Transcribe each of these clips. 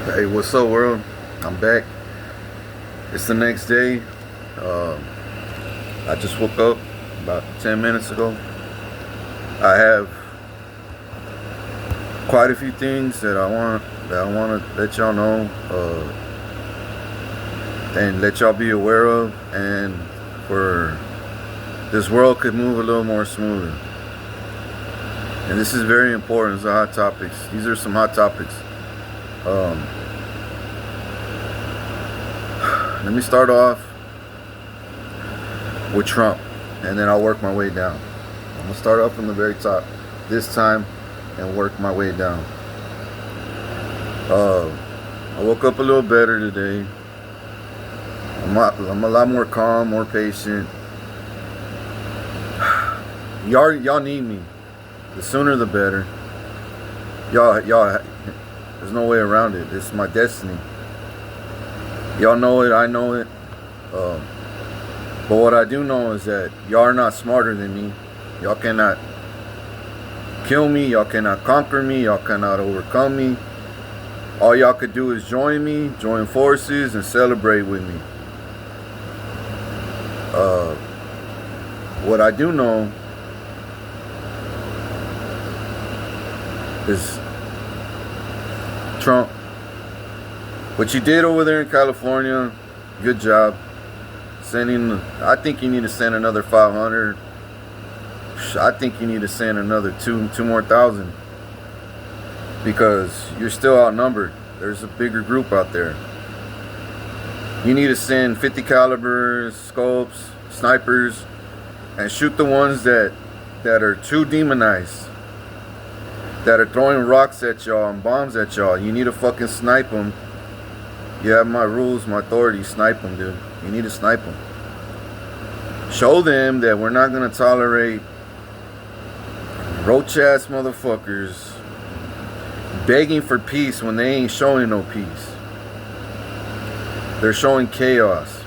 Hey, what's up, world? I'm back. It's the next day. Um, I just woke up about 10 minutes ago. I have quite a few things that I want to let y'all know and let y'all be aware of, and for this world could move a little more smoothly. And this is very important. These are hot topics. These are some hot topics. Um, Let me start off with Trump, and then I'll work my way down. I'm gonna start off from the very top this time and work my way down. I woke up a little better today. I'm a lot more calm, more patient. Y'all need me. The sooner the better. Y'all. There's no way around it. It's my destiny. Y'all know it, I know it. But what I do know is that y'all are not smarter than me. Y'all cannot kill me. Y'all cannot conquer me. Y'all cannot overcome me. All y'all could do is join me, join forces, and celebrate with me. What I do know is Trump. What you did over there in California, good job. I think you need to send another 500. I think you need to send another two more thousand, because you're still outnumbered. There's a bigger group out there. You need to send 50 calibers, scopes, snipers, and shoot the ones that are too demonized, that are throwing rocks at y'all and bombs at y'all. You need to fucking snipe them. You have my rules, my authority. Snipe them, dude. You need to snipe them. Show them that we're not going to tolerate roach ass motherfuckers begging for peace when they ain't showing no peace. They're showing chaos.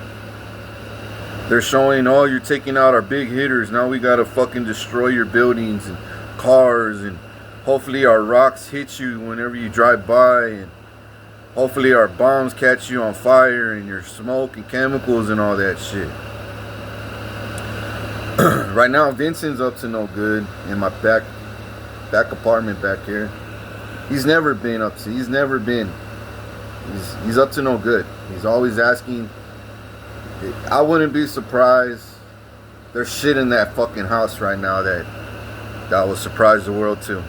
They're showing, oh, you're taking out our big hitters. Now we got to fucking destroy your buildings and cars, and hopefully our rocks hit you whenever you drive by, and hopefully our bombs catch you on fire and your smoke and chemicals and all that shit. Right now, Vincent's up to no good in my back apartment back here. He's never been. He's up to no good. He's always asking. I wouldn't be surprised. There's shit in that fucking house right now that will surprise the world too.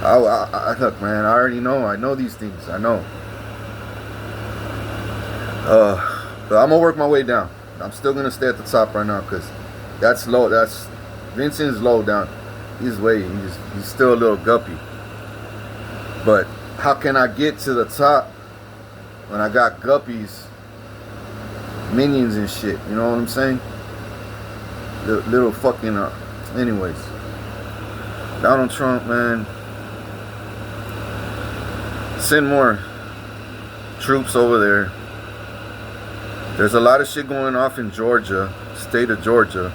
Look, man, I already know. I know these things. I know. But I'm gonna work my way down. I'm still gonna stay at the top right now, because that's low. Vincent's low down. He's still a little guppy. But how can I get to the top when I got guppies, minions and shit? You know what I'm saying? Little fucking. Anyways, Donald Trump, man. Send more troops over there. There's a lot of shit going off in Georgia, state of Georgia,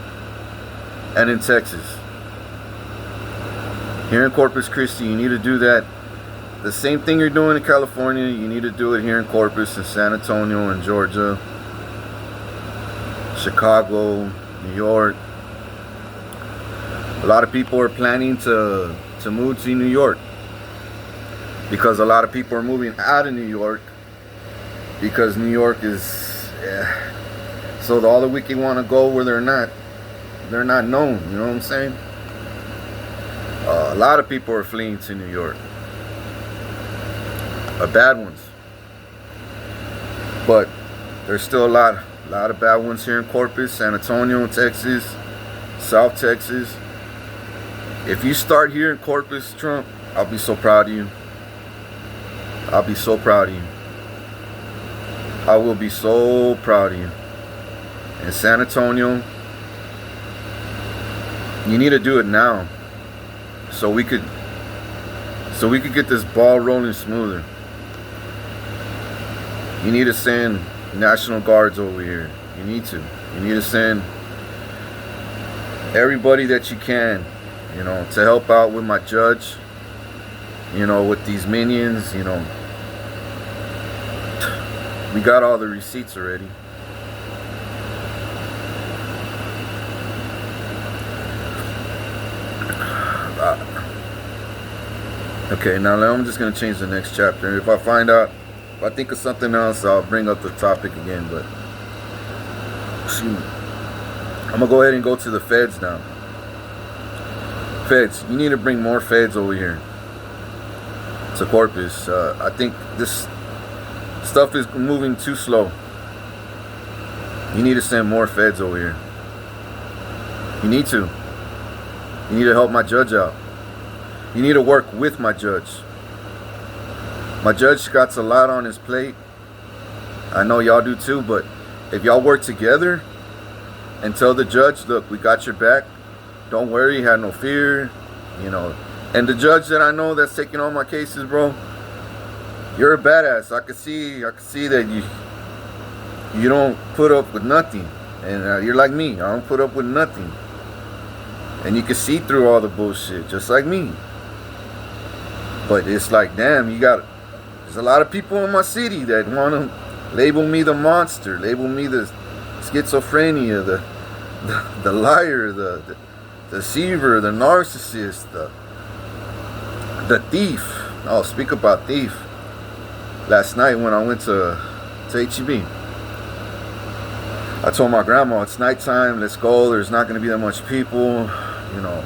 and in Texas. Here in Corpus Christi, you need to do that. The same thing you're doing in California, you need to do it here in Corpus and San Antonio and Georgia, Chicago, New York. A lot of people are planning to move to New York, because a lot of people are moving out of New York, because New York is, so all the wicked want to go where they're not known. You know what I'm saying? A lot of people are fleeing to New York. Bad ones, but there's still a lot of bad ones here in Corpus, San Antonio, Texas, South Texas. If you start here in Corpus, Trump, I'll be so proud of you. I'll be so proud of you. I will be so proud of you. In San Antonio, you need to do it now, so we could get this ball rolling smoother. You need to send National Guards over here. You need to send everybody that you can, to help out with my judge, with these minions, We got all the receipts already. Okay, now I'm just gonna change the next chapter. If I find out, if I think of something else, I'll bring up the topic again. But shoot, I'm gonna go ahead and go to the feds now. Feds, you need to bring more feds over here to Corpus. I think this stuff is moving too slow. You need to send more feds over here. You need to. You need to help my judge out. You need to work with my judge. My judge got a lot on his plate. I know y'all do too, but if y'all work together and tell the judge, look, we got your back. Don't worry, have no fear, you know. And the judge that I know that's taking all my cases, bro, you're a badass. I can see that you don't put up with nothing. And you're like me. I don't put up with nothing. And you can see through all the bullshit, just like me. But it's like, damn, there's a lot of people in my city that want to label me the monster, label me the schizophrenia, the liar, the deceiver, the narcissist, the thief. Oh, speak about thief. Last night when I went to HEB, I told my grandma, it's nighttime, let's go, there's not going to be that much people, you know,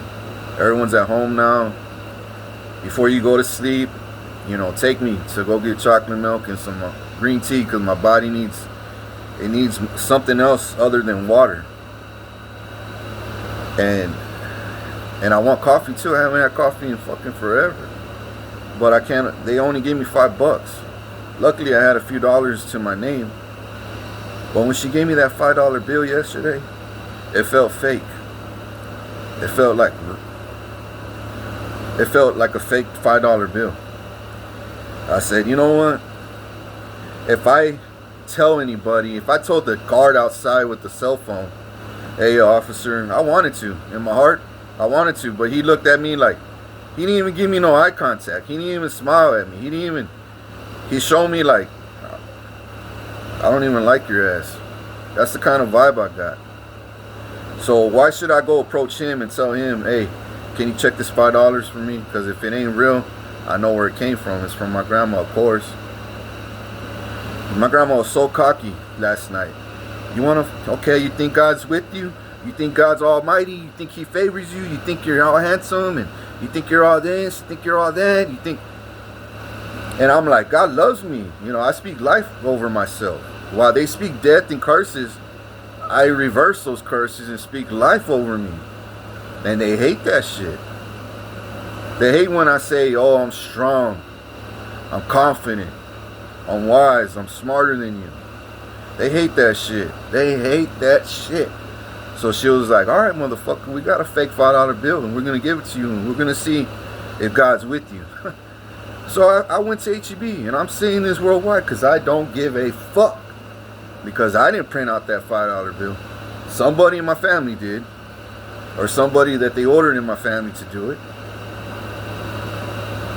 everyone's at home now. Before you go to sleep, you know, take me to go get chocolate milk and some green tea, because my body needs something else other than water. And I want coffee too. I haven't had coffee in fucking forever. But I can't, they only gave me $5. Luckily I had a few dollars to my name. But when she gave me that $5 bill yesterday, it felt fake. It felt like a fake $5 bill. I said, you know what? If I tell anybody, if I told the guard outside with the cell phone, hey officer, I wanted to, in my heart, I wanted to, but he looked at me like, he didn't even give me no eye contact. He didn't even smile at me. He showed me like, I don't even like your ass. That's the kind of vibe I got. So why should I go approach him and tell him, hey, can you check this $5 for me? Because if it ain't real, I know where it came from. It's from my grandma, of course. My grandma was so cocky last night. Okay, you think God's with you? You think God's almighty? You think he favors you? You think you're all handsome? And you think you're all this? You think you're all that? You think... And I'm like, God loves me. You know, I speak life over myself. While they speak death and curses, I reverse those curses and speak life over me. And they hate that shit. They hate when I say, oh, I'm strong, I'm confident, I'm wise, I'm smarter than you. They hate that shit. They hate that shit. So she was like, all right, motherfucker, we got a fake $5 bill and we're going to give it to you and we're going to see if God's with you. So I went to HEB and I'm saying this worldwide because I don't give a fuck. Because I didn't print out that $5 bill. Somebody in my family did. Or somebody that they ordered in my family to do it.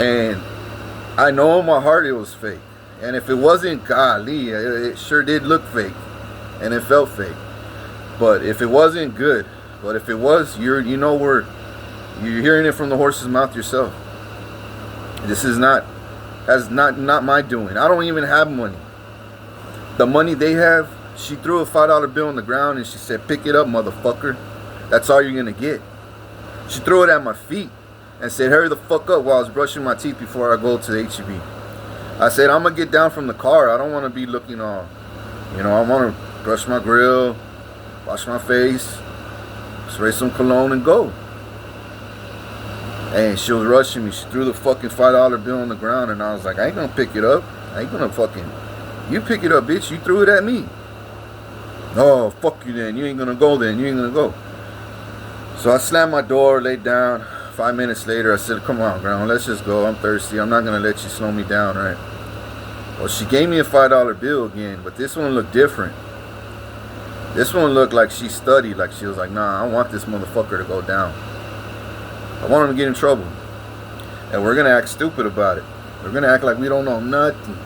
And I know in my heart it was fake. And if it wasn't, golly, it sure did look fake. And it felt fake. But if it wasn't, good. But if it was, you're hearing it from the horse's mouth yourself. This is not my doing. I don't even have money. The money they have, she threw a $5 bill on the ground and she said, pick it up, motherfucker. That's all you're going to get. She threw it at my feet and said, hurry the fuck up while I was brushing my teeth before I go to the HEB. I said, I'm going to get down from the car. I don't want to be looking all, I want to brush my grill, wash my face, spray some cologne and go. And she was rushing me. She threw the fucking $5 bill on the ground and I was like, I ain't going to pick it up. I ain't going to fucking, you pick it up, bitch. You threw it at me. Oh, fuck you then. You ain't going to go then. You ain't going to go. So I slammed my door, laid down. 5 minutes later, I said, come on, Grandma, let's just go. I'm thirsty. I'm not going to let you slow me down, right? Well, she gave me a $5 bill again, but this one looked different. This one looked like she studied, like she was like, nah, I want this motherfucker to go down. I want him to get in trouble. And we're going to act stupid about it. We're going to act like we don't know nothing.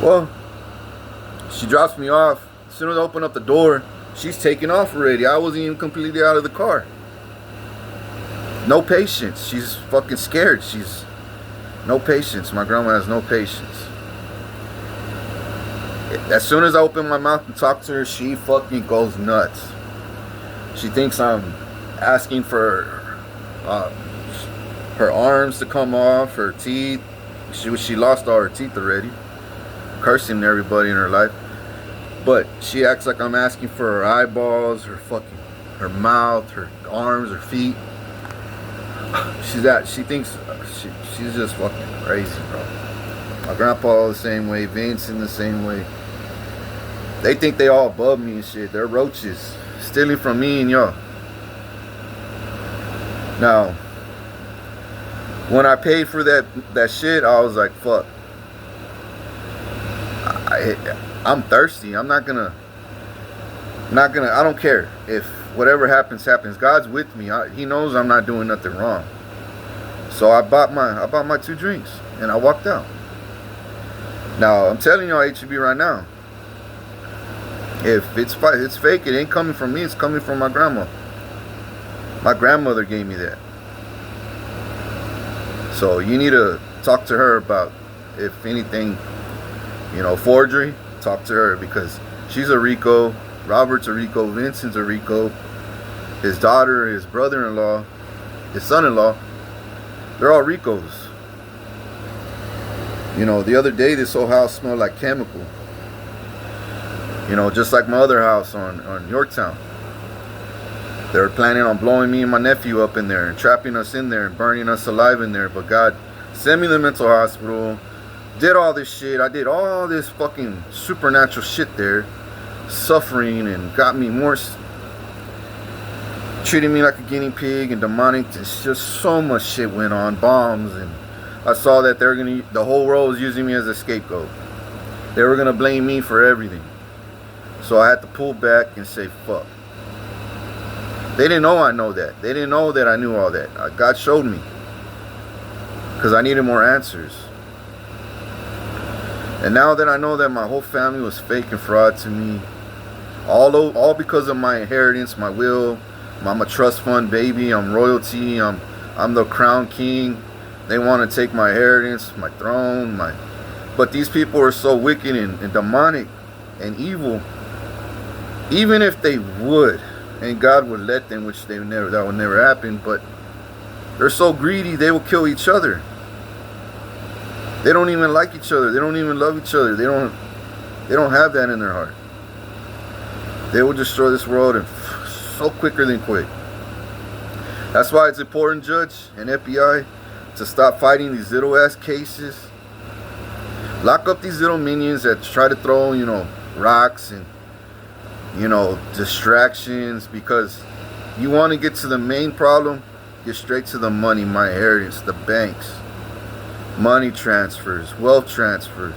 Well, she drops me off. As soon as I open up the door, she's taking off already. I wasn't even completely out of the car. No patience. She's fucking scared. She's no patience. My grandma has no patience. As soon as I open my mouth and talk to her, she fucking goes nuts. She thinks I'm asking for her arms to come off, her teeth. She lost all her teeth already. Cursing everybody in her life. But she acts like I'm asking for her eyeballs, her mouth, her arms, her feet. She thinks she's just fucking crazy, bro. My grandpa the same way, Vince in the same way. They think they all above me and shit. They're roaches, stealing from me and y'all. Now, when I paid for that shit, I was like, fuck. I'm thirsty. I don't care if whatever happens. God's with me. He knows I'm not doing nothing wrong. So I bought my 2 drinks and I walked out. Now I'm telling y'all, HEB right now, if it's fake, it ain't coming from me. It's coming from my grandma. My grandmother gave me that. So you need to talk to her about, if anything, forgery. Talk to her, because she's a Rico. Robert's a Rico. Vincent's a Rico. His daughter, his brother-in-law, his son-in-law, they're all Ricos. The other day this whole house smelled like chemical. Just like my other house on Yorktown. They were planning on blowing me and my nephew up in there and trapping us in there and burning us alive in there. But God sent me to the mental hospital. Did all this shit. I did all this fucking supernatural shit there. Suffering, and got me more. Treating me like a guinea pig and demonic. It's just so much shit went on. Bombs. And I saw that the whole world was using me as a scapegoat. They were going to blame me for everything. So I had to pull back and say, fuck. They didn't know I know that. They didn't know that I knew all that. God showed me. Because I needed more answers. And now that I know that my whole family was fake and fraud to me, all because of my inheritance, my will, I'm a trust fund baby, I'm royalty, I'm the crown king. They want to take my inheritance, my throne, but these people are so wicked and demonic and evil. Even if they would, and God would let them, which that would never happen, but they're so greedy, they will kill each other. They don't even like each other. They don't even love each other. They don't have that in their heart. They will destroy this world and so quicker than quick. That's why it's important, Judge and FBI, to stop fighting these little ass cases. Lock up these little minions that try to throw, rocks and, distractions, because you want to get to the main problem, get straight to the money, my inheritance, the banks. Money transfers, wealth transfers.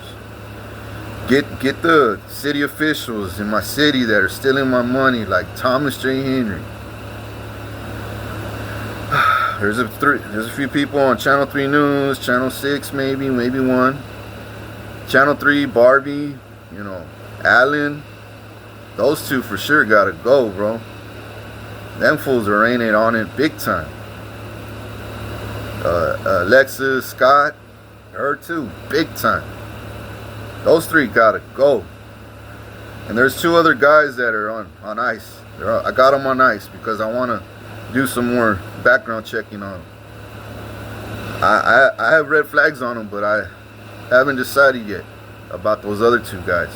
Get the city officials in my city that are stealing my money, like Thomas J. Henry. There's a few people on Channel 3 News, Channel 6 maybe 1. Channel 3, Barbie, Allen. Those 2 for sure gotta go, bro. Them fools are raining on it big time. Alexis Scott, her too, big time. Those 3 gotta go. And there's 2 other guys that are on ice. I got them on ice because I want to do some more background checking on them. I have red flags on them, but I haven't decided yet about those other 2 guys.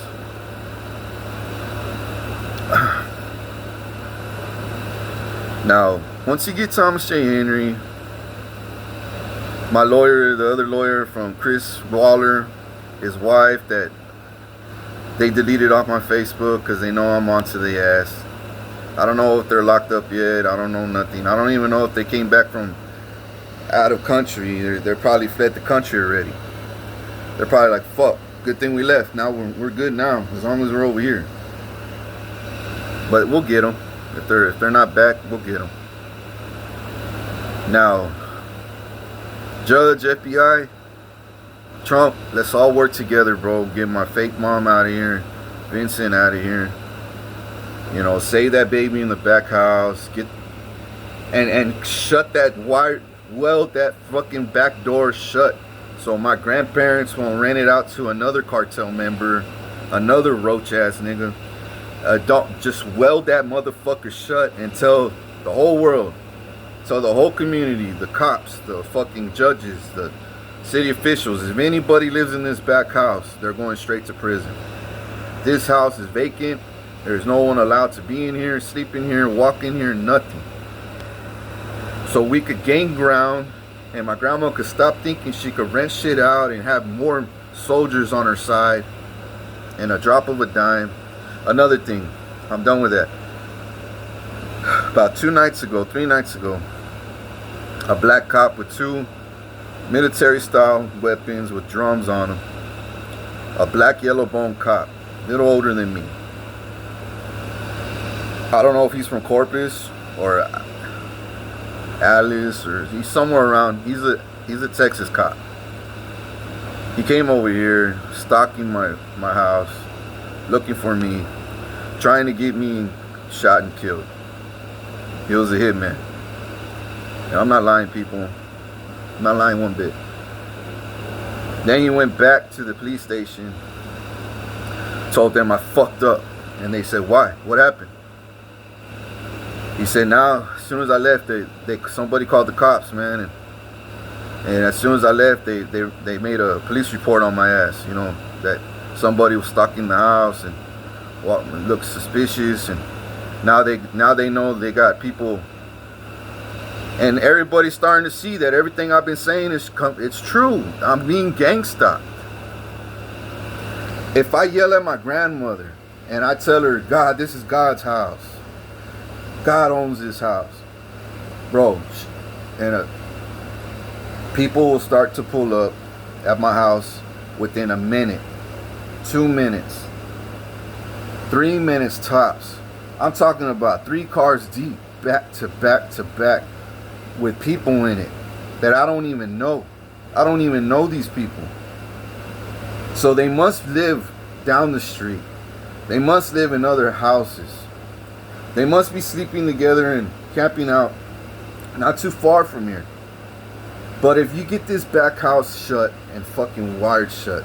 Now, once you get Thomas J. Henry, my lawyer, the other lawyer from Chris Waller, his wife, that they deleted off my Facebook because they know I'm onto the ass. I don't know if they're locked up yet. I don't know nothing. I don't even know if they came back from out of country. They're probably fled the country already. They're probably like, fuck, good thing we left. Now we're good now, as long as we're over here. But we'll get them. If they're not back, we'll get them. Now, Judge, FBI, Trump, let's all work together, bro. Get my fake mom out of here. Vincent out of here. You know, save that baby in the back house. Get and shut that wire, weld that fucking back door shut, so my grandparents won't rent it out to another cartel member, another roach ass nigga. Don't just weld that motherfucker shut and tell the whole world, tell the whole community, the cops, the fucking judges, the city officials, if anybody lives in this back house, they're going straight to prison. This house is vacant. There's no one allowed to be in here, sleep in here, walk in here, nothing. So we could gain ground, and my grandma could stop thinking she could rent shit out and have more soldiers on her side in a drop of a dime. Another thing, I'm done with that. About 3 nights ago, a black cop with 2 military-style weapons with drums on them. A black yellow bone cop, a little older than me. I don't know if he's from Corpus or Alice, or he's somewhere around. He's a Texas cop. He came over here, stalking my house, looking for me, trying to get me shot and killed. He was a hitman. And I'm not lying, people. I'm not lying one bit. Then he went back to the police station, told them I fucked up, and they said, "Why? What happened?" He said, "Now, as soon as I left, somebody called the cops, man, and as soon as I left, they made a police report on my ass. You know, that somebody was stalking the house and looked suspicious, and now they know they got people." And everybody's starting to see that everything I've been saying it's true. I'm being gangsta. If I yell at my grandmother and I tell her, "God, this is God's house. God owns this house," bro, and people will start to pull up at my house within a minute, 2 minutes, 3 minutes tops. I'm talking about 3 cars deep, back to back to back, with people in it that I don't even know. I don't even know these people. So they must live down the street. They must live in other houses. They must be sleeping together and camping out not too far from here. But if you get this back house shut and fucking wired shut,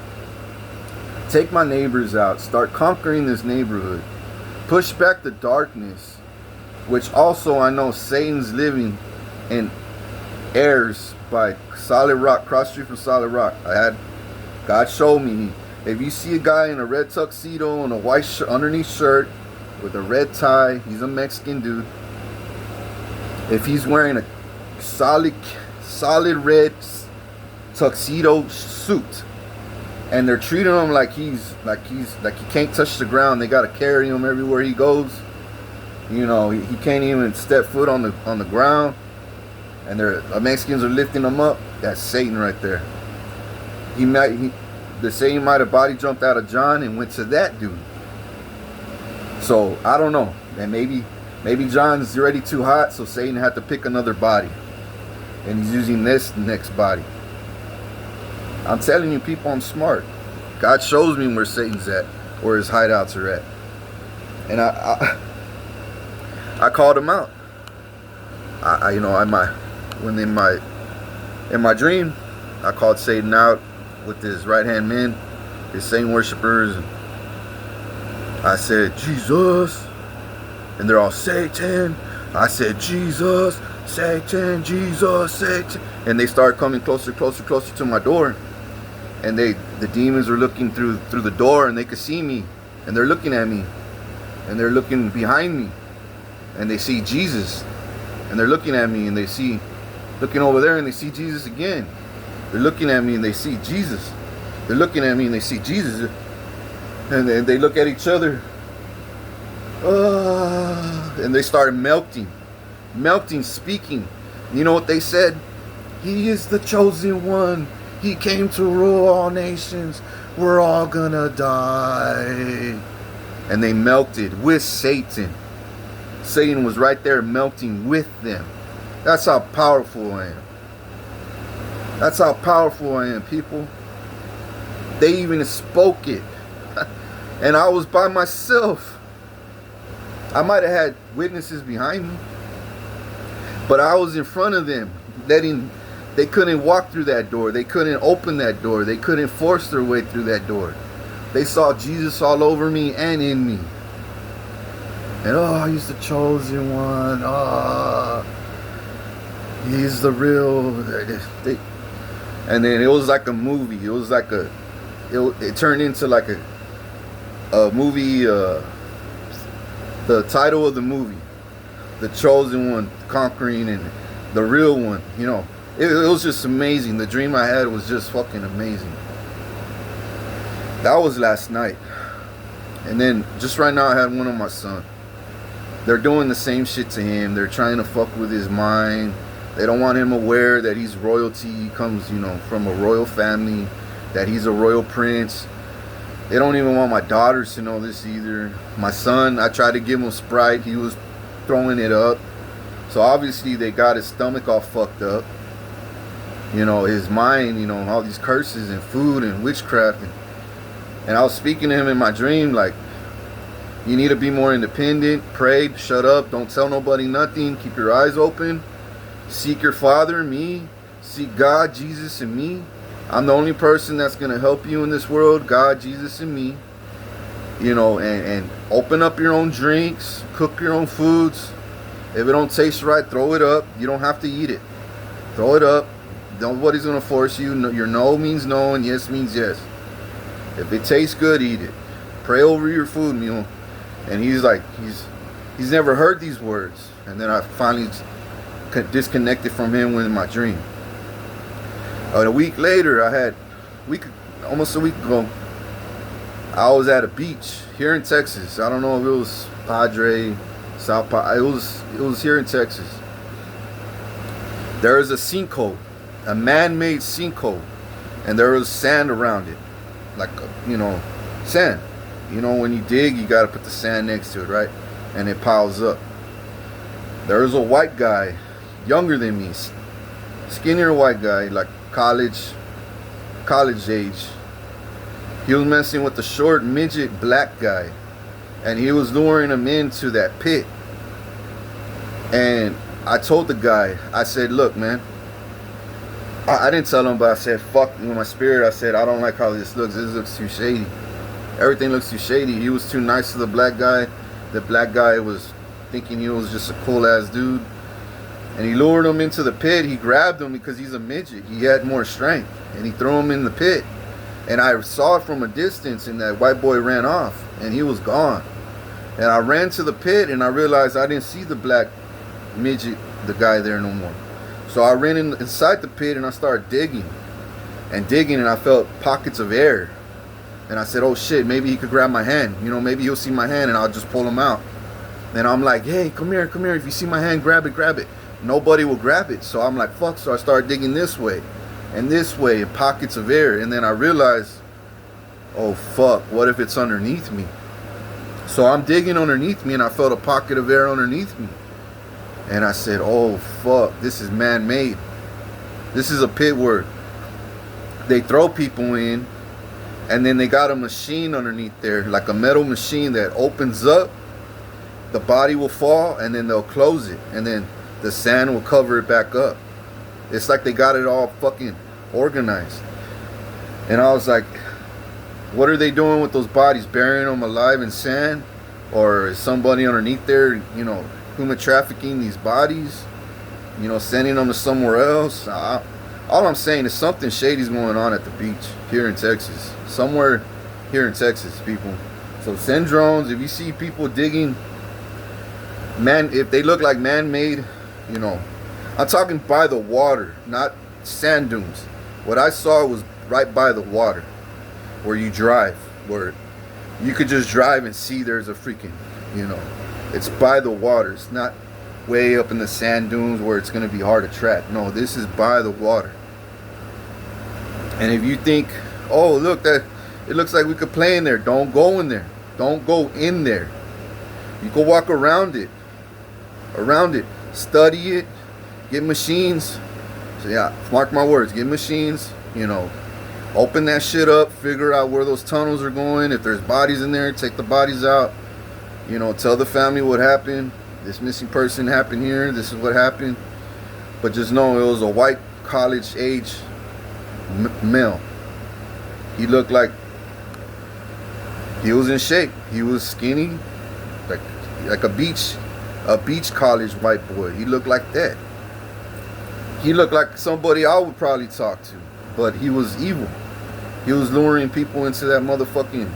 take my neighbors out, start conquering this neighborhood, push back the darkness, which also I know Satan's living in Heirs by Solid Rock, cross street from Solid Rock. God showed me, if you see a guy in a red tuxedo and a white underneath shirt with a red tie, he's a Mexican dude. If he's wearing a solid red tuxedo suit, and they're treating him like he can't touch the ground, they gotta carry him everywhere he goes. You know, he can't even step foot on the ground, and the Mexicans are lifting him up. That's Satan right there. The Satan might have body jumped out of John and went to that dude. So I don't know, and maybe John's already too hot, so Satan had to pick another body, and he's using this next body. I'm telling you, people, I'm smart. God shows me where Satan's at, where his hideouts are at, and I called him out. In my dream, I called Satan out with his right hand men, his Satan worshippers, and I said, "Jesus," and they're all, "Satan." I said, "Jesus, Satan, Jesus, Satan," and they started coming closer to my door, and the demons were looking through the door, and they could see me, and they're looking at me, and they're looking behind me, and they see Jesus, and they're looking at me, and they see looking over there, and they see Jesus again. They're looking at me, and they see Jesus. They're looking at me, and they see Jesus, and then they look at each other, and they started melting, speaking. You know what they said? "He is the chosen one. He came to rule all nations. We're all gonna die." And they melted with Satan. Satan was right there melting with them. That's how powerful I am. That's how powerful I am, people. They even spoke it. And I was by myself. I might have had witnesses behind me, but I was in front of them. They couldn't walk through that door. They couldn't open that door. They couldn't force their way through that door. They saw Jesus all over me and in me. And oh, he's the chosen one. Oh, he's the real. And then it was like a movie. It was like it turned into like a movie. The title of the movie, The Chosen One Conquering and the Real One. You know, it was just amazing. The dream I had was just fucking amazing. That was last night. And then just right now I had one of my son. They're doing the same shit to him. They're trying to fuck with his mind. They don't want him aware that he's royalty. He comes, you know, from a royal family, that he's a royal prince. They don't even want my daughters to know this either. My son, I tried to give him Sprite. He was throwing it up. So obviously they got his stomach all fucked up. You know, his mind, you know, all these curses and food and witchcraft. And I was speaking to him in my dream like, you need to be more independent. Pray, shut up, don't tell nobody nothing. Keep your eyes open. Seek your Father, me. Seek God, Jesus, and me. I'm the only person that's going to help you in this world. God, Jesus, and me. You know, and open up your own drinks. Cook your own foods. If it don't taste right, throw it up. You don't have to eat it. Throw it up. Nobody's going to force you. No, your no means no and yes means yes. If it tastes good, eat it. Pray over your food meal. And he's like, he's never heard these words. And then I finally disconnected from him in my dream. A week later, almost a week ago, I was at a beach here in Texas. I don't know if it was Padre, South Padre. It was here in Texas. There is a sinkhole, a man-made sinkhole, and there was sand around it, like, you know, sand. You know, when you dig, you got to put the sand next to it, right? And it piles up. There was a white guy, younger than me, skinnier white guy, like college age. He was messing with the short midget black guy, and he was luring him into that pit. And I told the guy, I said, look, man, I didn't tell him, but I said, fuck, in my spirit, I said, I don't like how this looks. This looks too shady. Everything looks too shady. He was too nice to the black guy. The black guy was thinking he was just a cool ass dude. And he lured him into the pit. He grabbed him because he's a midget. He had more strength. And he threw him in the pit. And I saw it from a distance, and that white boy ran off. And he was gone. And I ran to the pit, and I realized I didn't see the black midget, the guy there no more. So I ran inside the pit, and I started digging. And I felt pockets of air. And I said, oh shit, maybe he could grab my hand. You know, maybe he'll see my hand and I'll just pull him out. And I'm like, hey, come here. If you see my hand, grab it. Nobody will grab it. So I'm like, fuck. So I started digging this way and pockets of air. And then I realized, oh fuck, what if it's underneath me? So I'm digging underneath me, and I felt a pocket of air underneath me. And I said, oh fuck, this is man-made. This is a pit where they throw people in, and then they got a machine underneath there, like a metal machine that opens up. The body will fall, and then they'll close it, and then the sand will cover it back up. It's like they got it all fucking organized. And I was like, what are they doing with those bodies? Burying them alive in sand? Or is somebody underneath there, you know, human trafficking these bodies? You know, sending them to somewhere else? All I'm saying is something shady's going on at the beach here in Texas. Somewhere here in Texas, people. So send drones. If you see people digging, if they look like man-made, you know, I'm talking by the water, not sand dunes. What I saw was right by the water, where you drive, where you could just drive and see there's a freaking, you know, it's by the water. It's not way up in the sand dunes where it's going to be hard to track. No, this is by the water. And if you think, oh, look, that it looks like we could play in there, don't go in there. Don't go in there. You can walk around it. Study it. Get machines. So yeah, mark my words, get machines, you know, Open that shit up, figure out where those tunnels are going. If there's bodies in there, take the bodies out. You know, tell the family what happened. This missing person happened here. This is what happened. But just know it was a white college age male. He looked like he was in shape. He was skinny, like a beach college white boy. He looked like that. He looked like somebody I would probably talk to. But he was evil. He was luring people into that motherfucking,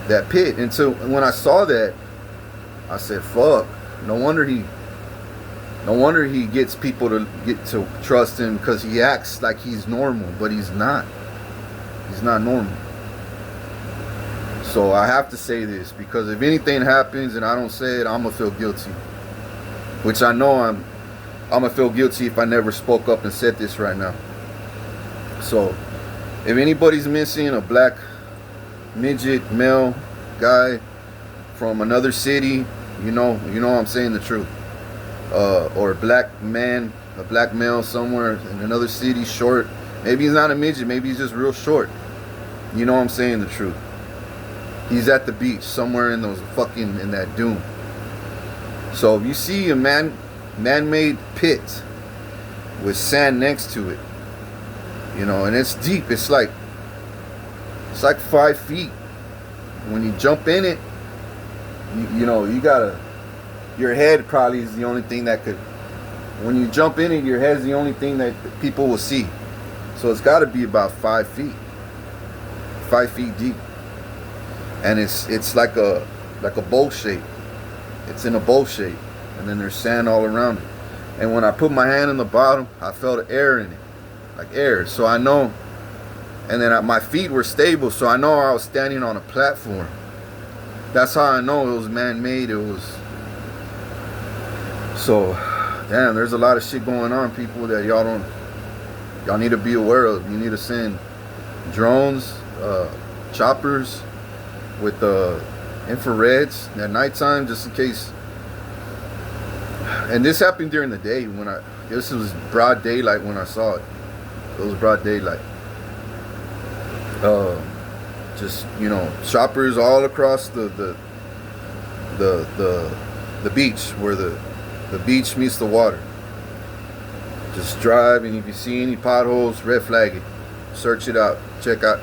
that pit. And so when I saw that, I said, fuck. No wonder he gets people to get to trust him, because he acts like he's normal, but he's not. He's not normal. So I have to say this, because if anything happens and I don't say it, I'm gonna feel guilty. Which I know I'm gonna feel guilty if I never spoke up and said this right now. So if anybody's missing a black midget male guy from another city, you know I'm saying the truth. Or a black male somewhere in another city, short. Maybe he's not a midget, maybe he's just real short. You know I'm saying the truth. He's at the beach somewhere in that dune. So if you see a man-made pit with sand next to it, you know, and it's deep, it's like 5 feet. When you jump in it, you know, your head probably is the only thing that could, when you jump in it, your head's the only thing that people will see. So it's got to be about 5 feet. 5 feet deep. And it's like a bowl shape. It's in a bowl shape. And then there's sand all around it. And when I put my hand in the bottom, I felt air in it. Like air. So I know. And then my feet were stable, so I know I was standing on a platform. That's how I know it was man-made. It was. So, damn, there's a lot of shit going on, people, that y'all need to be aware of. You need to send drones, choppers with infrareds at nighttime, just in case. And this happened during the day this was broad daylight when I saw it. It was broad daylight. Just, you know, choppers all across the beach, where the beach meets the water. Just drive, and if you see any potholes, red flag it. Search it out. Check out.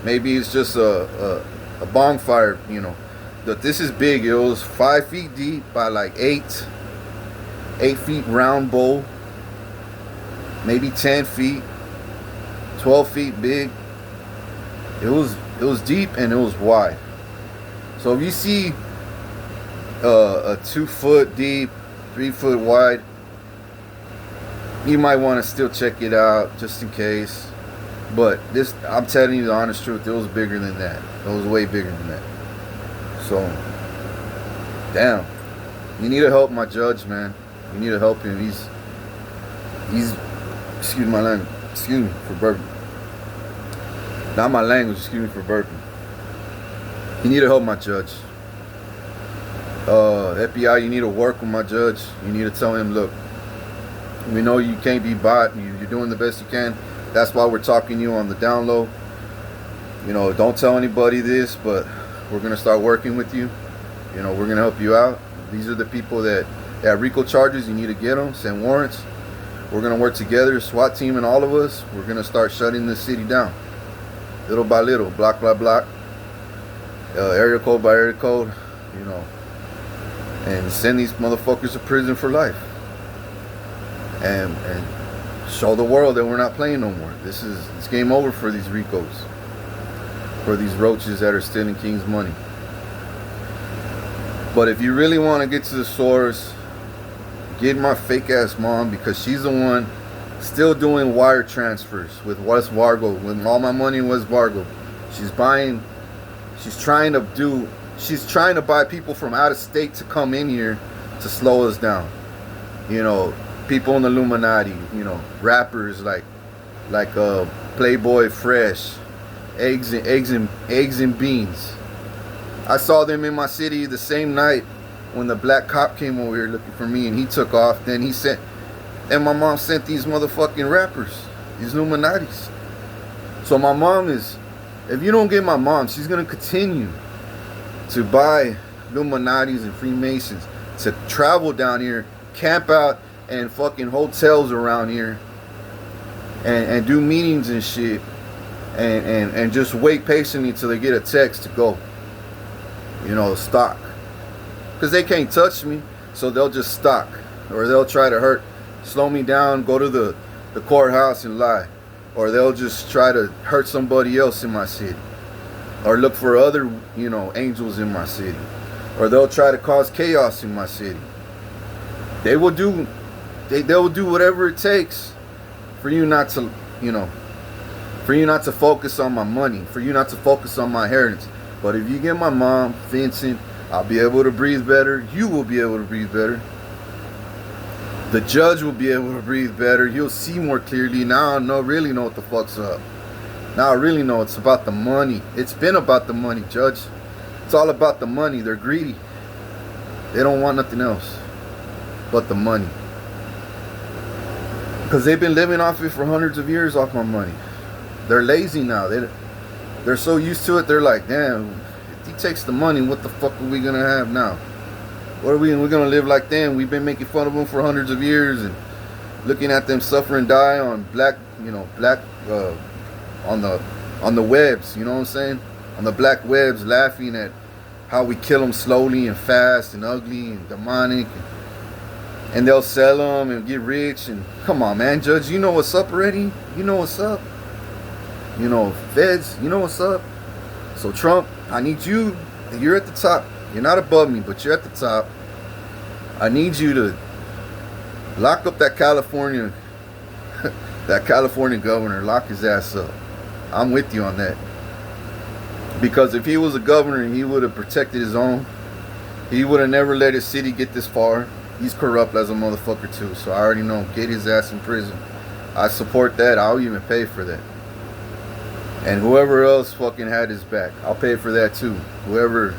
Maybe it's just a bonfire, you know. But this is big. It was 5 feet deep by like 8 feet round bowl. Maybe 10 feet, 12 feet big. It was deep and it was wide. So if you see a 2 foot deep, 3 foot wide, you might want to still check it out just in case. But this, I'm telling you the honest truth, it was bigger than that. It was way bigger than that. So, damn. You need to help my judge, man. You need to help him. He's excuse my language. Excuse me for burping. Not my language, excuse me for burping. You need to help my judge. FBI, you need to work with my judge. You need to tell him, look, we know you can't be bought. You're doing the best you can. That's why we're talking to you on the down low. You know, don't tell anybody this, but we're going to start working with you. You know, we're going to help you out. These are the people that have RICO charges. You need to get them, send warrants. We're going to work together, SWAT team and all of us. We're going to start shutting this city down. Little by little, block by block, area code by area code, you know. And send these motherfuckers to prison for life. And show the world that we're not playing no more. It's game over for these RICOs. For these roaches that are stealing King's money. But if you really want to get to the source, get my fake ass mom, because she's the one still doing wire transfers with West Fargo, with all my money in West Fargo. She's trying to buy people from out of state to come in here to slow us down. You know, people in the Illuminati, you know, rappers like Playboy Fresh, eggs and beans. I saw them in my city the same night when the black cop came over here looking for me, and he took off. Then and my mom sent these motherfucking rappers, these Illuminatis. So my mom is, if you don't get my mom, she's gonna continue to buy Illuminatis and Freemasons, to travel down here, camp out and fucking hotels around here, and do meetings and shit, and just wait patiently till they get a text to go, you know, stock. Because they can't touch me, so they'll just stock. Or they'll try to slow me down, go to the courthouse and lie. Or they'll just try to hurt somebody else in my city. Or look for other, you know, angels in my city. Or they'll try to cause chaos in my city. They will do whatever it takes for you not to, you know, for you not to focus on my money, for you not to focus on my inheritance. But if you get my mom, Vincent, I'll be able to breathe better. You will be able to breathe better. The judge will be able to breathe better. You'll see more clearly. Now I really know what the fuck's up. Now I really know it's about the money. It's been about the money, Judge. It's all about the money. They're greedy. They don't want nothing else but the money. Because they've been living off it for hundreds of years off my money. They're lazy now. They're so used to it. They're like, damn, if he takes the money, what the fuck are we going to have now? What are we're going to live like them? We've been making fun of them for hundreds of years and looking at them suffer and die on on the webs, you know what I'm saying? On the black webs, laughing at how we kill them slowly and fast and ugly and demonic. And they'll sell them and get rich. And come on, man, Judge, you know what's up already? You know what's up? You know, feds, you know what's up? So Trump, I need you. You're at the top. You're not above me, but you're at the top. I need you to lock up that California governor. Lock his ass up. I'm with you on that. Because if he was a governor, he would have protected his own. He would have never let his city get this far. He's corrupt as a motherfucker too. So I already know. Get his ass in prison. I support that. I'll even pay for that. And whoever else fucking had his back, I'll pay for that too. Whoever.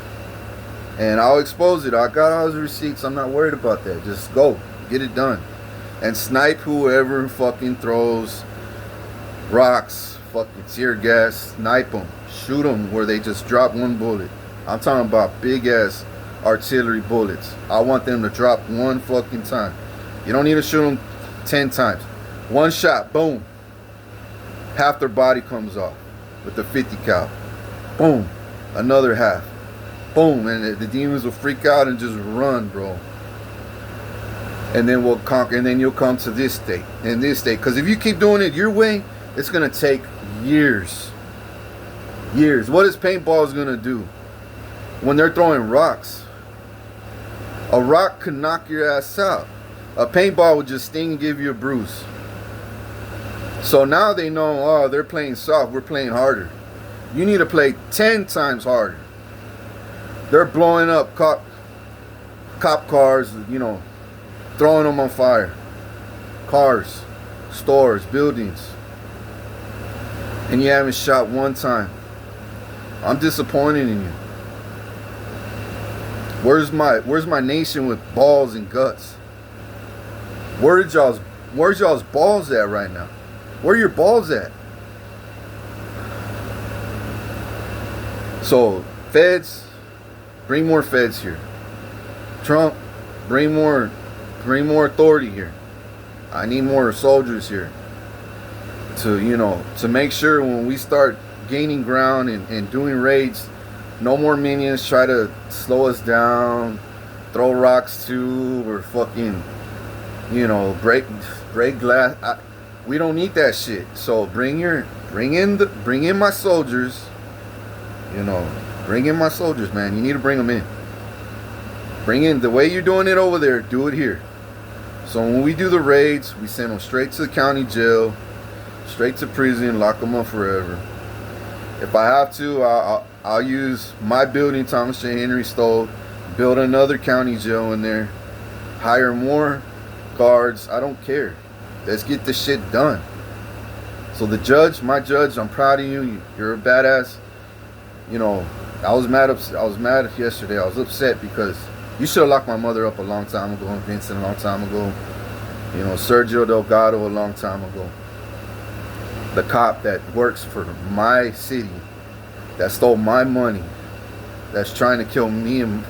And I'll expose it. I got all his receipts. I'm not worried about that. Just go. Get it done. And snipe whoever fucking throws rocks, fucking tear gas. Snipe them. Shoot them where they just drop one bullet. I'm talking about big ass artillery bullets. I want them to drop one fucking time. You don't need to shoot them 10 times. One shot. Boom. Half their body comes off with the 50 cal. Boom. Another half. Boom, and the demons will freak out and just run, bro. And then we'll conquer, and then you'll come to this state, and this state. Because if you keep doing it your way, it's going to take years. Years. What is paintballs going to do? When they're throwing rocks, a rock could knock your ass out. A paintball would just sting and give you a bruise. So now they know, oh, they're playing soft, we're playing harder. You need to play 10 times harder. They're blowing up cop cars, you know, throwing them on fire. Cars, stores, buildings. And you haven't shot one time. I'm disappointed in you. Where's my nation with balls and guts? Where's y'all's balls at right now? Where are your balls at? So, feds, bring more feds here. Trump, bring more authority here. I need more soldiers here to make sure when we start gaining ground and doing raids, no more minions try to slow us down, throw rocks too, or fucking, break glass. We don't need that shit. So bring in my soldiers. Bring in my soldiers, man. You need to bring them in. Bring in the way you're doing it over there. Do it here. So when we do the raids, we send them straight to the county jail, straight to prison, lock them up forever. If I have to, I'll use my building Thomas J. Henry stole, build another county jail in there, hire more guards. I don't care. Let's get this shit done. So my judge, I'm proud of you. You're a badass. I was mad yesterday. I was upset because you should have locked my mother up a long time ago, and Vincent a long time ago. Sergio Delgado a long time ago. the cop that works for my city, that stole my money, that's trying to kill me and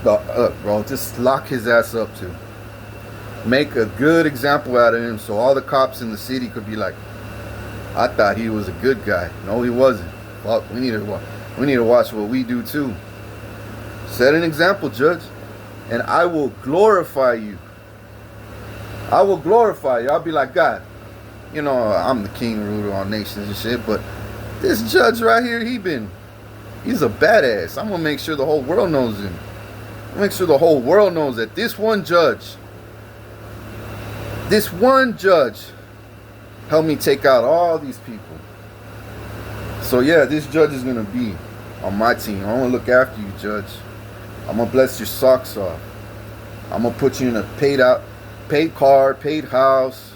bro, just lock his ass up too. Make a good example out of him so all the cops in the city could be like, I thought he was a good guy. No, he wasn't. Fuck, we need to watch what we do too. Set an example, Judge, and I will glorify you. I will glorify you. I'll be like, God, you know, I'm the king, ruler of all nations and shit, but this judge right here, he's a badass. I'm gonna make sure the whole world knows him. Make sure the whole world knows that this one judge helped me take out all these people. So yeah, this judge is gonna be on my team. I'm gonna look after you, Judge. I'm gonna bless your socks off. I'm gonna put you in a paid car, paid house.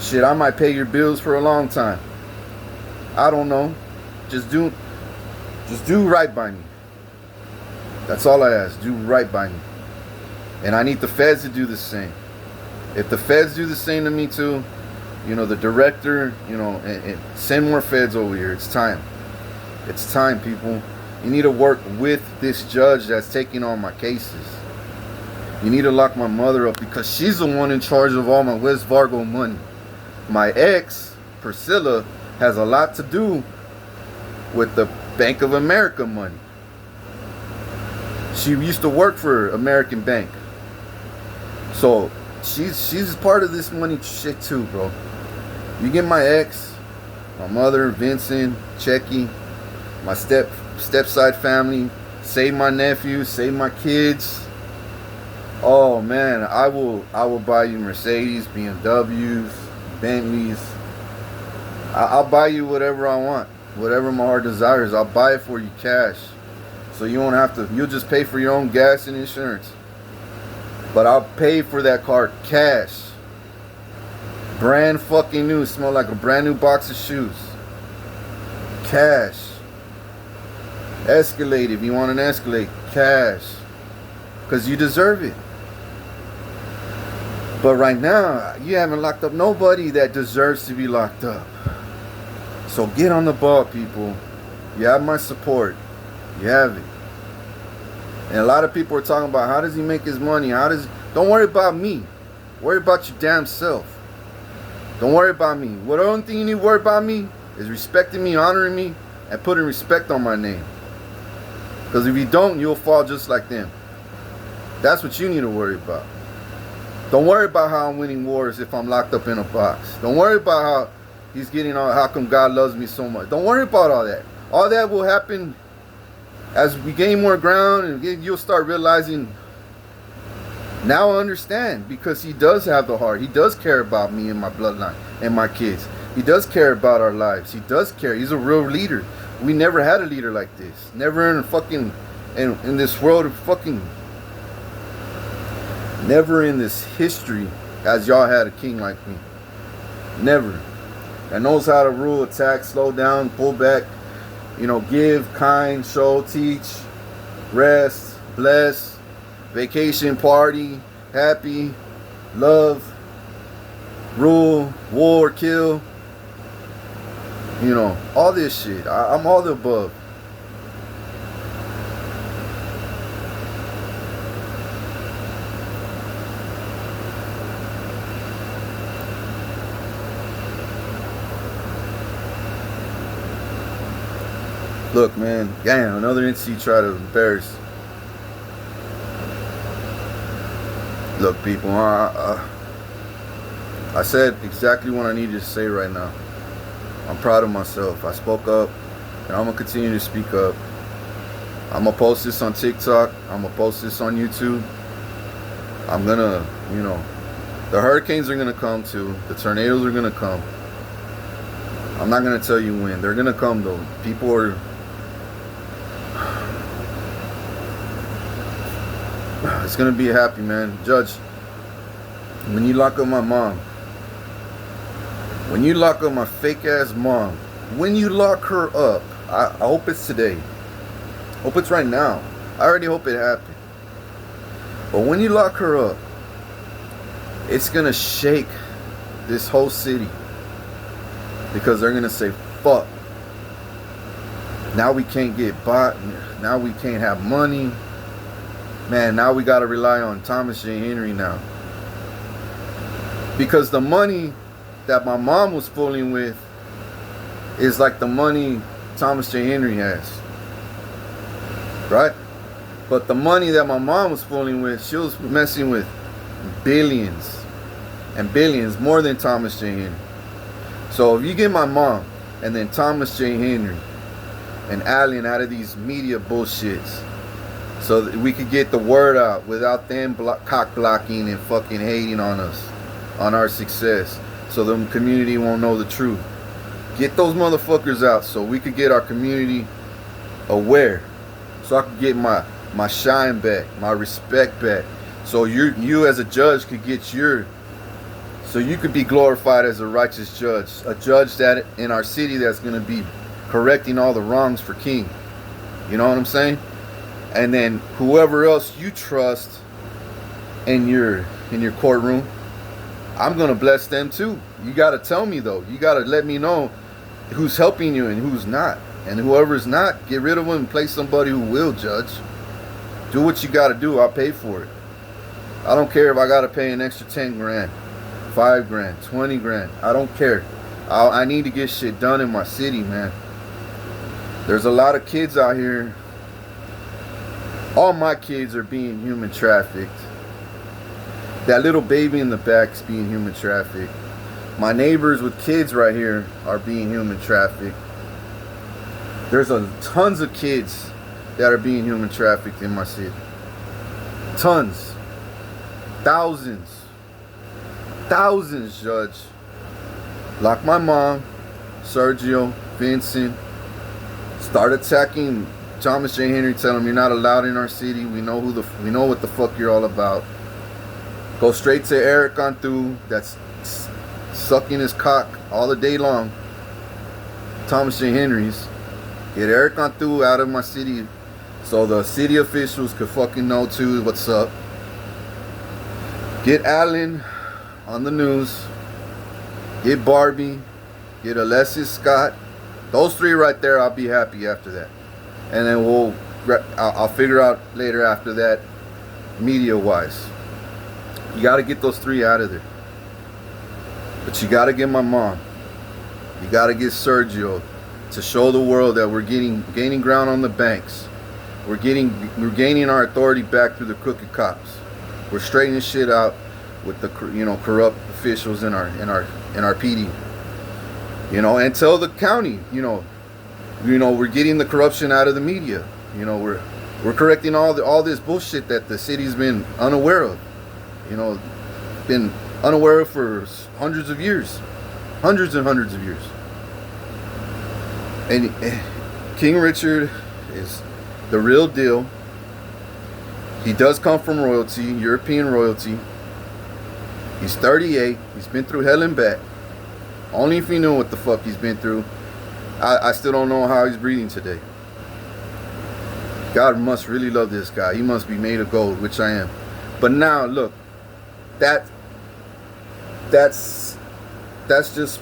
Shit, I might pay your bills for a long time. I don't know. Just do right by me. That's all I ask. Do right by me. And I need the feds to do the same. If the feds do the same to me too, you know, the director, you know, and send more feds over here. It's time. It's time, people. You need to work with this judge that's taking on my cases. You need to lock my mother up because she's the one in charge of all my West Fargo money. My ex, Priscilla, has a lot to do with the Bank of America money. She used to work for American Bank. So she's part of this money shit too, bro. You get my ex, my mother, Vincent, Checky, my stepside family, save my nephew, save my kids. Oh man, I will buy you Mercedes, BMWs, Bentleys. I'll buy you whatever I want, whatever my heart desires. I'll buy it for you cash, so you won't have to. You'll just pay for your own gas and insurance. But I'll pay for that car cash. Brand fucking new, smell like a brand new box of shoes. Cash. Escalade if you want an Escalade, cash. Because you deserve it. But right now, you haven't locked up nobody that deserves to be locked up. So get on the ball, people. You have my support. You have it. And a lot of people are talking about how does he make his money? Don't worry about me. Worry about your damn self. Don't worry about me. What the only thing you need to worry about me is respecting me, honoring me, and putting respect on my name. Because if you don't, you'll fall just like them. That's what you need to worry about. Don't worry about how I'm winning wars if I'm locked up in a box. Don't worry about how he's getting all, how come God loves me so much. Don't worry about all that. All that will happen as we gain more ground, and you'll start realizing, now I understand, because he does have the heart. He does care about me and my bloodline and my kids. He does care about our lives. He does care. He's a real leader. We never had a leader like this. Never in fucking, in this world of fucking, never in this history has y'all had a king like me. Never. That knows how to rule, attack, slow down, pull back, you know, give, kind, show, teach, rest, bless, vacation, party, happy, love, rule, war, kill. You know, all this shit. I'm all the above. Look, man, damn, another NC try to embarrass. Look, people, I said exactly what I needed to say right now. I'm proud of myself. I spoke up, and I'm going to continue to speak up. I'm going to post this on TikTok. I'm going to post this on YouTube. I'm going to, you know, the hurricanes are going to come too. The tornadoes are going to come. I'm not going to tell you when. They're going to come, though. People are... It's going to be happy, man. Judge, when you lock up my mom, when you lock up my fake ass mom, when you lock her up, I hope it's today. Hope it's right now. I already hope it happened. But when you lock her up, it's gonna shake this whole city. because they're gonna say, fuck, now we can't get bought, now we can't have money, man, now we gotta rely on Thomas J. Henry now. Because the money that my mom was fooling with is like the money Thomas J. Henry has, right? But the money that my mom was fooling with, she was messing with billions and billions, more than Thomas J. Henry. So if you get my mom and then Thomas J. Henry and Allen out of these media bullshits, so that we could get the word out without them cock blocking and fucking hating on us, on our success, so the community won't know the truth. Get those motherfuckers out so we could get our community aware, so I could get my shine back, my respect back, so you as a judge could get so you could be glorified as a righteous judge, a judge that in our city that's going to be correcting all the wrongs for King. You know what I'm saying? And then whoever else you trust in your courtroom, I'm going to bless them too. You got to tell me though. You got to let me know who's helping you and who's not. And whoever's not, get rid of them and place somebody who will judge. Do what you got to do. I'll pay for it. I don't care if I got to pay an extra 10 grand, 5 grand, 20 grand. I don't care. I need to get shit done in my city, man. There's a lot of kids out here. All my kids are being human trafficked. That little baby in the back is being human trafficked. My neighbors with kids right here are being human trafficked. There's tons of kids that are being human trafficked in my city. Tons. Thousands, Judge. Like my mom, Sergio, Vincent, start attacking Thomas J. Henry, tell him you're not allowed in our city. We know what the fuck you're all about. Go straight to Eric Antu, that's sucking his cock all the day long. Thomas J. Henry's. Get Eric Antu out of my city so the city officials could fucking know too what's up. Get Allen on the news. Get Barbie. Get Alexis Scott. Those three right there, I'll be happy after that. And then I'll figure out later after that, media-wise. You got to get those three out of there. But you got to get my mom. You got to get Sergio to show the world that we're gaining ground on the banks. We're gaining our authority back through the crooked cops. We're straightening shit out with the corrupt officials in our PD. And tell the county, we're getting the corruption out of the media. We're correcting all this bullshit that the city's been unaware of. Been unaware of for hundreds of years. Hundreds and hundreds of years. And King Richard is the real deal. He does come from royalty, European royalty. He's 38. He's been through hell and back. Only if he knew what the fuck he's been through. I still don't know how he's breathing today. God must really love this guy. He must be made of gold, which I am. But now, look, that's just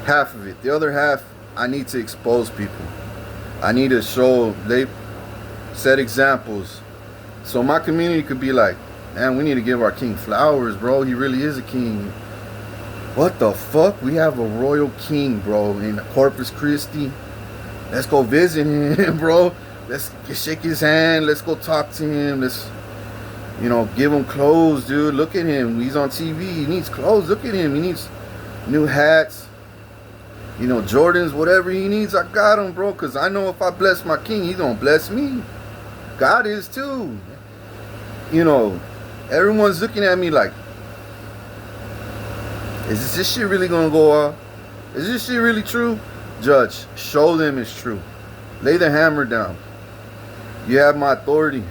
half of it. The other half, I need to expose people. I need to set examples. So my community could be like, man, we need to give our king flowers, bro. He really is a king. What the fuck? We have a royal king, bro, in Corpus Christi. Let's go visit him, bro. Let's shake his hand. Let's go talk to him. Let's, give him clothes, dude. Look at him. He's on TV. He needs clothes. Look at him. He needs new hats. Jordans, whatever he needs, I got him, bro. Because I know if I bless my king, he's going to bless me. God is too. Everyone's looking at me like, is this shit really going to go off? Is this shit really true? Judge, show them it's true. Lay the hammer down. You have my authority.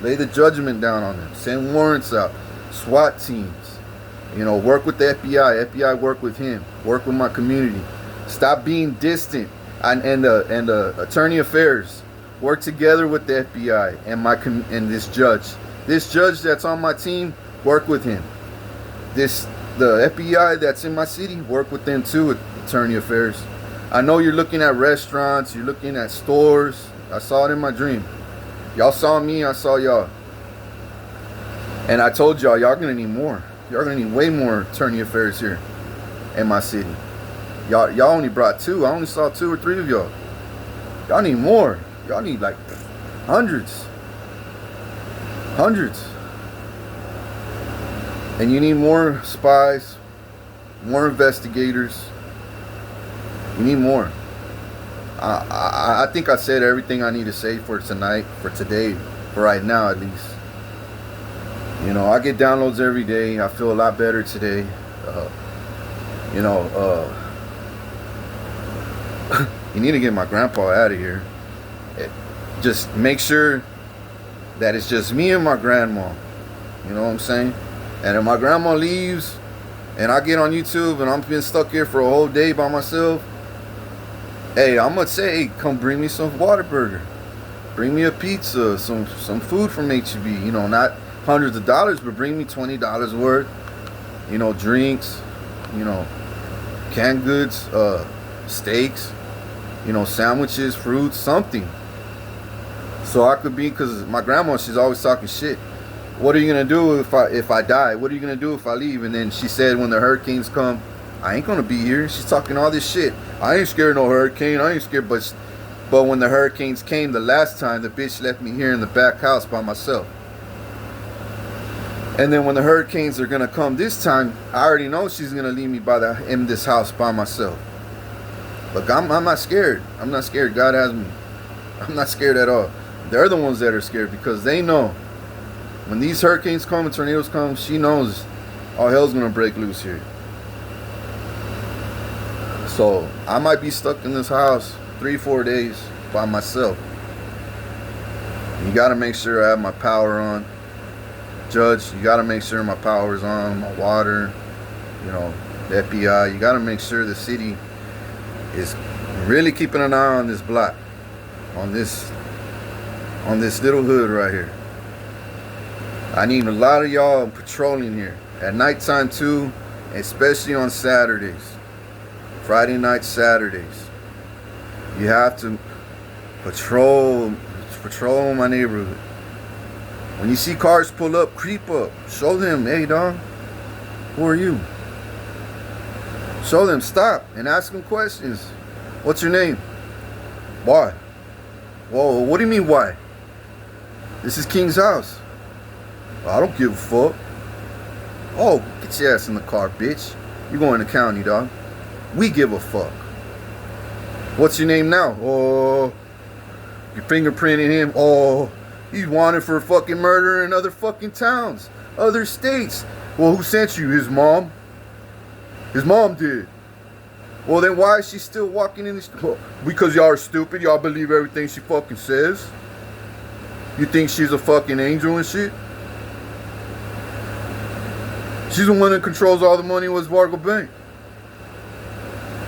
Lay the judgment down on them. Send warrants out. SWAT teams. Work with the FBI. FBI work with him. Work with my community. Stop being distant. And the attorney affairs work together with the FBI and this judge. This judge that's on my team, work with him. The FBI that's in my city, work with them too. Attorney Affairs. I know you're looking at restaurants, you're looking at stores. I saw it in my dream. Y'all saw me, I saw y'all. And I told y'all gonna need more. Y'all gonna need way more Attorney Affairs here in my city. Y'all only brought 2. I only saw 2 or 3 of y'all. Y'all need more. Y'all need like hundreds. And you need more spies, more investigators. You need more. I think I said everything I need to say for tonight, for today, for right now at least. You know, I get downloads every day. I feel a lot better today. You need to get my grandpa out of here. Just make sure that it's just me and my grandma. You know what I'm saying? And if my grandma leaves and I get on YouTube and I'm being stuck here for a whole day by myself, hey, I'm gonna say, hey, come bring me some Whataburger. Bring me a pizza, some food from HEB. You know, not hundreds of dollars, but bring me $20 worth. You know, drinks, you know, canned goods, steaks, you know, sandwiches, fruits, something. So I could be, because my grandma, she's always talking shit. What are you gonna do if I die? What are you gonna do if I leave? And then she said, when the hurricanes come, I ain't gonna be here. She's talking all this shit. I ain't scared of no hurricane. I ain't scared. But when the hurricanes came the last time, the bitch left me here in the back house by myself. And then when the hurricanes are gonna come this time, I already know she's gonna leave me in this house by myself. Look, I'm not scared. I'm not scared. God has me. I'm not scared at all. They're the ones that are scared, because they know when these hurricanes come and tornadoes come, she knows all hell's gonna break loose here. So I might be stuck in this house 3-4 days by myself. You gotta make sure I have my power on. Judge, you gotta make sure my power is on, my water, you know, the FBI. You gotta make sure the city is really keeping an eye on this block, on this little hood right here. I need a lot of y'all patrolling here at nighttime too, especially on Saturdays, Friday night, Saturdays. You have to patrol my neighborhood. When you see cars pull up, creep up, show them, hey dog, who are you? Show them, stop, and ask them questions. What's your name? Why? Whoa, what do you mean why? This is King's house. I don't give a fuck. Oh, get your ass in the car, bitch. You going to county, dog. We give a fuck. What's your name now? Oh, you're fingerprinting him. Oh, he's wanted for fucking murder in other fucking towns, other states. Well, who sent you? His mom. His mom did. Well, then why is she still walking in this? Because y'all are stupid. Y'all believe everything she fucking says. You think she's a fucking angel and shit? She's the one that controls all the money with Vargo Bank.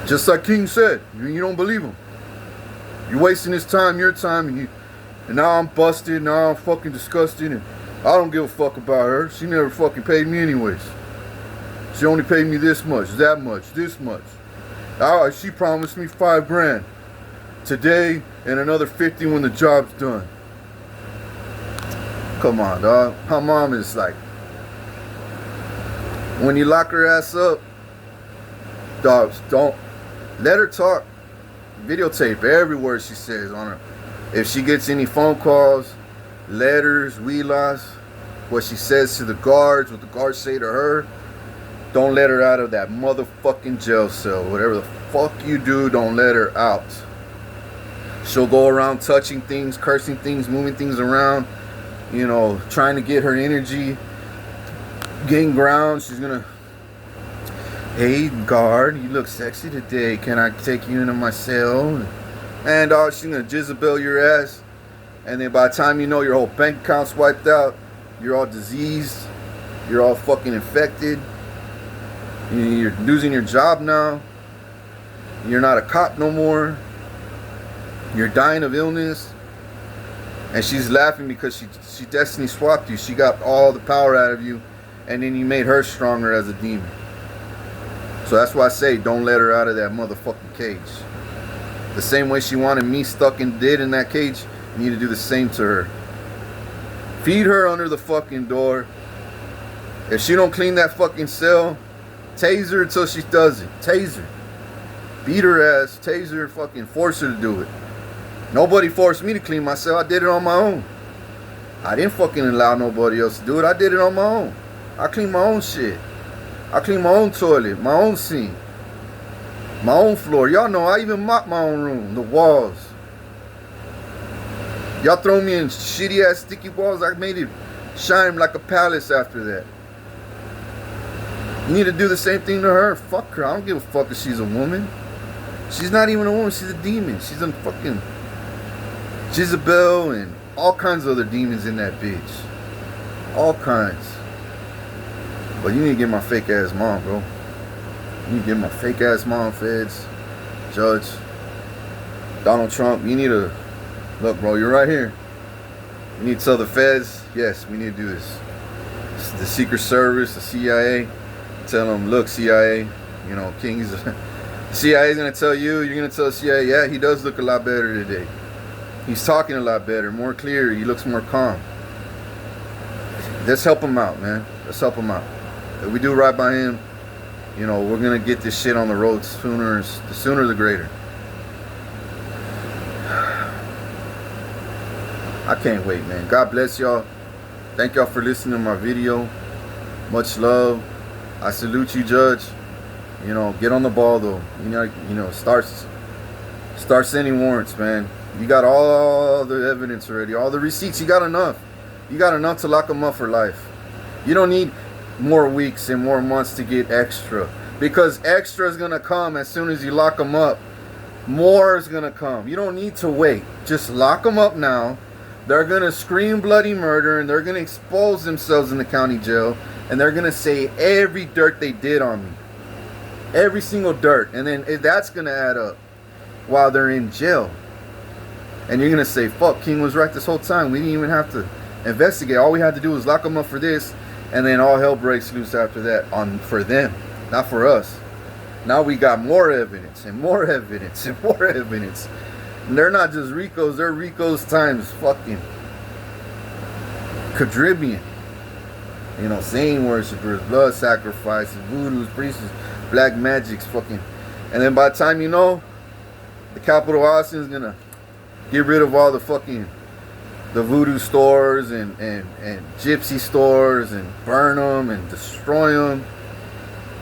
Just like King said, you don't believe him. You're wasting his time, your time, and now I'm busted, now I'm fucking disgusted, and I don't give a fuck about her. She never fucking paid me anyways. She only paid me this much, that much, this much. She promised me $5,000 today and another 50 when the job's done. Come on, dog. My mom is like, when you lock her ass up, dogs, don't let her talk. Videotape every word she says on her. If she gets any phone calls, letters, wheelas, what she says to the guards, what the guards say to her, don't let her out of that motherfucking jail cell. Whatever the fuck you do, don't let her out. She'll go around touching things, cursing things, moving things around, you know, trying to get her energy, gain ground. She's gonna, hey guard, you look sexy today. Can I take you into my cell? And she's gonna Jezebel your ass. And then by the time you know your whole bank account's wiped out, you're all diseased, you're all fucking infected. You're losing your job now. You're not a cop no more. You're dying of illness. And she's laughing because she destiny swapped you. She got all the power out of you, and then you made her stronger as a demon. So that's why I say don't let her out of that motherfucking cage. The same way she wanted me stuck and dead in that cage, you need to do the same to her. Feed her under the fucking door. If she don't clean that fucking cell, tase her until she does it. Tase her. Beat her ass, tase her, fucking force her to do it. Nobody forced me to clean my cell. I did it on my own. I didn't fucking allow nobody else to do it. I did it on my own. I clean my own shit. I clean my own toilet, my own sink, my own floor. Y'all know I even mop my own room, the walls. Y'all throw me in shitty ass sticky walls. I made it shine like a palace after that. You need to do the same thing to her. Fuck her. I don't give a fuck if she's a woman. She's not even a woman. She's a demon. She's a fucking Jezebel and all kinds of other demons in that bitch. All kinds. But you need to get my fake ass mom, bro. You need to get my fake ass mom, feds, judge, Donald Trump. You need to look, bro. You're right here. You need to tell the feds, yes, we need to do this. The Secret Service, the CIA. Tell them, look, CIA. You know, King's. CIA's gonna tell you. You're gonna tell CIA, yeah, he does look a lot better today. He's talking a lot better, more clear. He looks more calm. Let's help him out, man. Let's help him out. If we do right by him, you know, we're gonna get this shit on the road sooner. The sooner, the greater. I can't wait, man. God bless y'all. Thank y'all for listening to my video. Much love. I salute you, Judge. You know, get on the ball though. You know, start sending warrants, man. You got all the evidence already, all the receipts. You got enough. You got enough to lock them up for life. You don't need more weeks and more months to get extra, because extra is gonna come as soon as you lock them up. More is gonna come. You don't need to wait. Just lock them up now. They're gonna scream bloody murder, and they're gonna expose themselves in the county jail, and they're gonna say every dirt they did on me, every single dirt, and then that's gonna add up while they're in jail. And you're gonna say, fuck, King was right this whole time. We didn't even have to investigate. All we had to do was lock them up for this, and then all hell breaks loose after that for them, not for us. Now we got more evidence and more evidence and more evidence. And they're not just Ricos, they're Ricos times fucking quadrillion. You know, Satan worshippers, blood sacrifices, voodoos, priests, black magics, fucking. And then by the time you know, the capital Austin's gonna get rid of all the fucking the voodoo stores and gypsy stores and burn them and destroy them,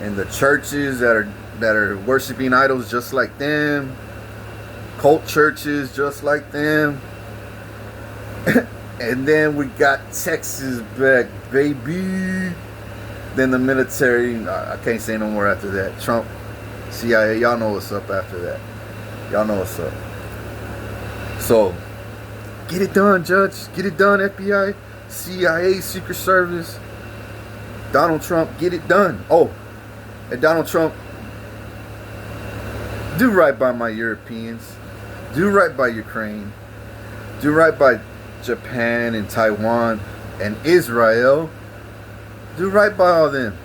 and the churches that are worshiping idols just like them, cult churches just like them. And then we got Texas back, baby. Then the military, I can't say no more after that. Trump, CIA, y'all know what's up after that. Y'all know what's up. So get it done, Judge. Get it done, FBI, CIA, Secret Service, Donald Trump. Get it done. Oh, and Donald Trump, do right by my Europeans. Do right by Ukraine. Do right by Japan and Taiwan and Israel. Do right by all them.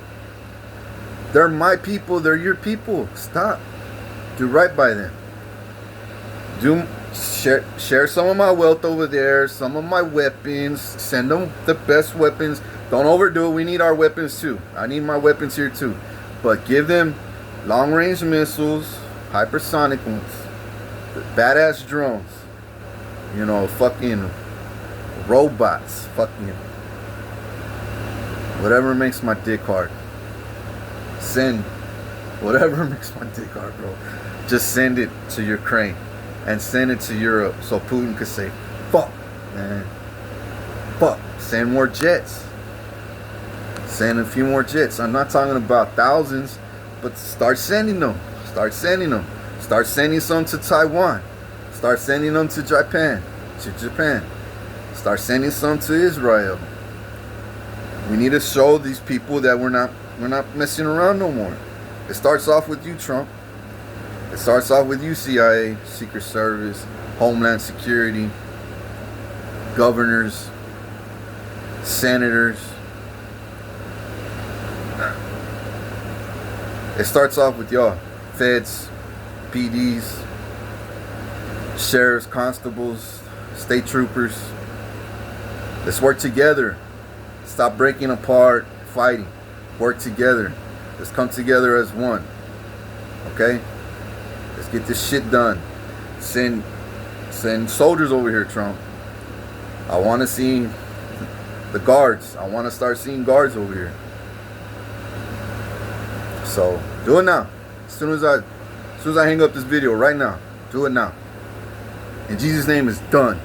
They're my people. They're your people. Stop. Do right by them. Share some of my wealth over there, some of my weapons. Send them the best weapons. Don't overdo it. We need our weapons too. I need my weapons here too. But give them long-range missiles, hypersonic ones, badass drones, you know, fucking robots, fucking whatever makes my dick hard. Send whatever makes my dick hard, bro. Just send it to Ukraine. And send it to Europe so Putin could say, fuck, man. Fuck. Send more jets. Send a few more jets. I'm not talking about thousands, but start sending them. Start sending them. Start sending some to Taiwan. Start sending them to Japan. Start sending some to Israel. We need to show these people that we're not messing around no more. It starts off with you, Trump. It starts off with you, CIA, Secret Service, Homeland Security, governors, senators. It starts off with y'all, feds, PDs, sheriffs, constables, state troopers. Let's work together. Stop breaking apart, fighting. Work together. Let's come together as one. Okay? Let's get this shit done. Send soldiers over here, Trump. I want to see the guards. I want to start seeing guards over here. So do it now. As soon as I hang up this video, right now. Do it now. In Jesus' name, it's done.